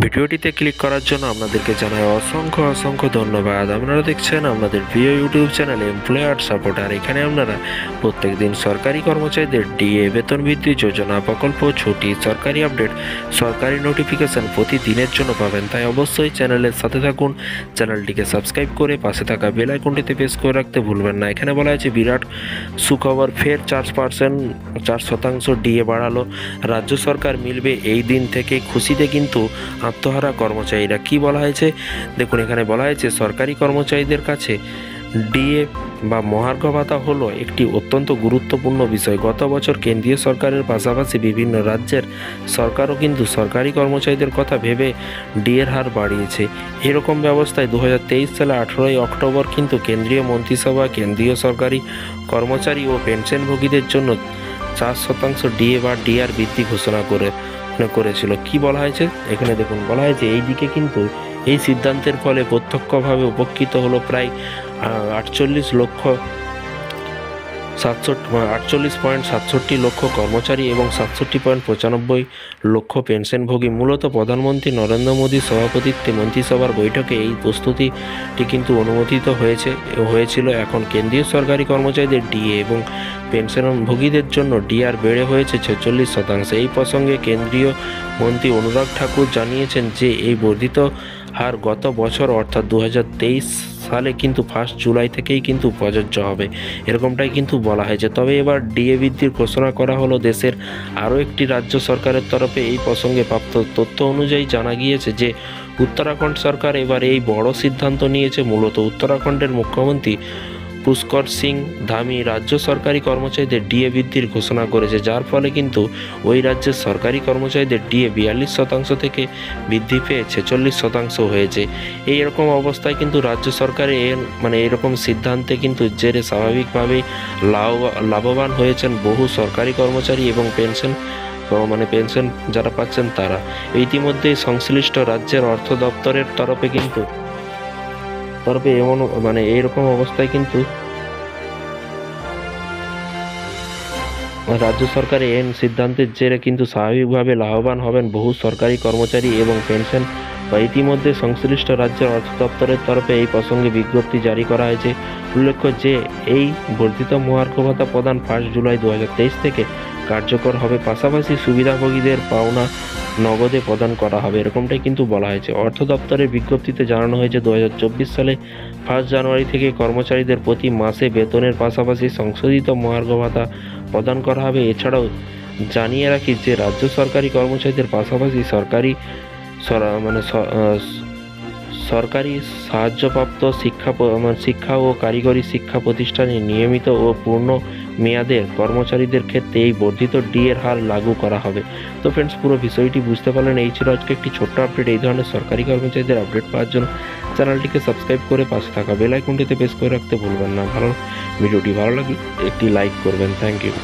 ভিডিওটিতে ক্লিক করার জন্য আপনাদেরকে জানাই অসংখ্য ধন্যবাদ। আপনারা দেখছেন আপনাদের প্রিয় ইউটিউব চ্যানেল এমপ্লয়ার সাপোর্টার। এখানে আপনারা প্রত্যেক দিন সরকারি কর্মচারীদের ডিএ, বেতন বৃদ্ধি যোজনা, প্রকল্প, ছুটি, সরকারি আপডেট, সরকারি নোটিফিকেশন প্রতিদিনের জন্য পাবেন। তাই অবশ্যই চ্যানেলের সাথে থাকুন, চ্যানেলটিকে সাবস্ক্রাইব করে পাশে থাকা বেল আইকনটিতে প্রেস করে রাখতে ভুলবেন না। এখানে বলা হয়েছে বিরাট সুখবর, ফের 4% ডিএ বাড়ালো রাজ্য সরকার। মিলবে এই দিন থেকে খুশিতে কিন্তু আত্মহারা কর্মচারীরা। কি বলা হয়েছে দেখুন, এখানে বলা হয়েছে সরকারি কর্মচারীদের কাছে ডিএ বা মহার্ঘ ভাতা হলো একটি অত্যন্ত গুরুত্বপূর্ণ বিষয়। গত বছর কেন্দ্রীয় সরকারের পাশাপাশি বিভিন্ন রাজ্যের সরকারও কিন্তু সরকারি কর্মচারীদের কথা ভেবে ডিএর হার বাড়িয়েছে। এরকম ব্যবস্থায় 2023 সালে 18 অক্টোবর কিন্তু কেন্দ্রীয় মন্ত্রিসভা কেন্দ্রীয় সরকারি কর্মচারী ও পেনশনভোগীদের জন্য 4% ডিএ বা ডিআর বৃদ্ধি ঘোষণা করেছিল। কি বলা হয়েছে এখানে দেখুন, বলা হয়েছে এই দিকে কিন্তু এই সিদ্ধান্তের ফলে প্রত্যক্ষভাবে উপকৃত হলো প্রায় 48.67 লক্ষ কর্মচারী এবং 67.95 লক্ষ পেনশনভোগী। মূলত প্রধানমন্ত্রী নরেন্দ্র মোদীর সভাপতিত্বে মন্ত্রিসভার বৈঠকে এই প্রস্তুতিটি কিন্তু অনুমোদিত হয়েছিল। এখন কেন্দ্রীয় সরকারি কর্মচারীদের ডিএ এবং পেনশনভোগীদের জন্য ডিআর বেড়ে হয়েছে 46%। এই প্রসঙ্গে কেন্দ্রীয় মন্ত্রী অনুরাগ ঠাকুর জানিয়েছেন যে এই বর্ধিত হার গত বছর অর্থাৎ 2023 সালে কিন্তু 1 জুলাই থেকেই কিন্তু প্রযোজ্য হবে, এরকমটাই কিন্তু বলা হয়েছে। তবে এবার ডিএ বৃদ্ধির ঘোষণা করা হলো দেশের আরও একটি রাজ্য সরকারের তরফে। এই প্রসঙ্গে প্রাপ্ত তথ্য অনুযায়ী জানা গিয়েছে যে উত্তরাখণ্ড সরকার এবার এই বড় সিদ্ধান্ত নিয়েছে। মূলত উত্তরাখণ্ডের মুখ্যমন্ত্রী পুষ্কর সিং ধামি রাজ্য সরকারি কর্মচারীদের ডিএ বৃদ্ধির ঘোষণা করেছে, যার ফলে কিন্তু ওই রাজ্যের সরকারি কর্মচারীদের ডিএ 42% থেকে বৃদ্ধি পেয়ে 46% হয়েছে। এইরকম অবস্থায় কিন্তু রাজ্য সরকারের এরকম সিদ্ধান্তে কিন্তু জেরে স্বাভাবিকভাবেই লাভবান হয়েছেন বহু সরকারি কর্মচারী এবং পেনশন যারা পাচ্ছেন তারা। ইতিমধ্যেই সংশ্লিষ্ট রাজ্যের অর্থ দপ্তরের তরফে এইরকম অবস্থায় কিন্তু রাজ্য সরকারের এই সিদ্ধান্তের জেরে কিন্তু স্বাভাবিকভাবে লাভবান হবেন বহু সরকারি কর্মচারী এবং পেনশন। ইতিমধ্যে সংশ্লিষ্ট রাজ্যের অর্থ দপ্তরের তরফে এই প্রসঙ্গে বিজ্ঞপ্তি জারি করা হয়েছে। উল্লেখ্য যে এই বর্ধিত মহার্ঘ ভাতা প্রদান 1 জুলাই 2023 থেকে কার্যকর হবে। পাশাপাশি সুবিধাভোগীদের পাওনা নগদে প্রদান করা হবে, এরকমটাই কিন্তু বলা হয়েছে। অর্থ দপ্তরের বিজ্ঞপ্তিতে জানানো হয়েছে 2024 সালে 1 জানুয়ারি থেকে কর্মচারীদের প্রতি মাসে বেতনের পাশাপাশি সংশোধিত মহার্ঘ ভাতা প্রদান করা হবে। এছাড়াও জানিয়ে রাখি যে রাজ্য সরকারি কর্মচারীদের পাশাপাশি সরকারি সাহায্যপ্রাপ্ত শিক্ষা ও কারিগরি শিক্ষা প্রতিষ্ঠানে নিয়মিত ও পূর্ণ মেয়াদের কর্মচারীদের ক্ষেত্রে এই বর্ধিত ডিএর হার লাগু করা হবে। তো ফ্রেন্ডস, পুরো বিষয়টি বুঝতে পারলেন। এই ছিল আজকে একটি ছোট্ট আপডেট। এই ধরনের সরকারি কর্মচারীদের আপডেট পাওয়ার জন্য চ্যানেলটিকে সাবস্ক্রাইব করে পাশে থাকা বেল আইকনটিতে প্রেস করে রাখতে ভুলবেন না। ভিডিওটি ভালো লাগলে একটি লাইক করবেন। Thank you.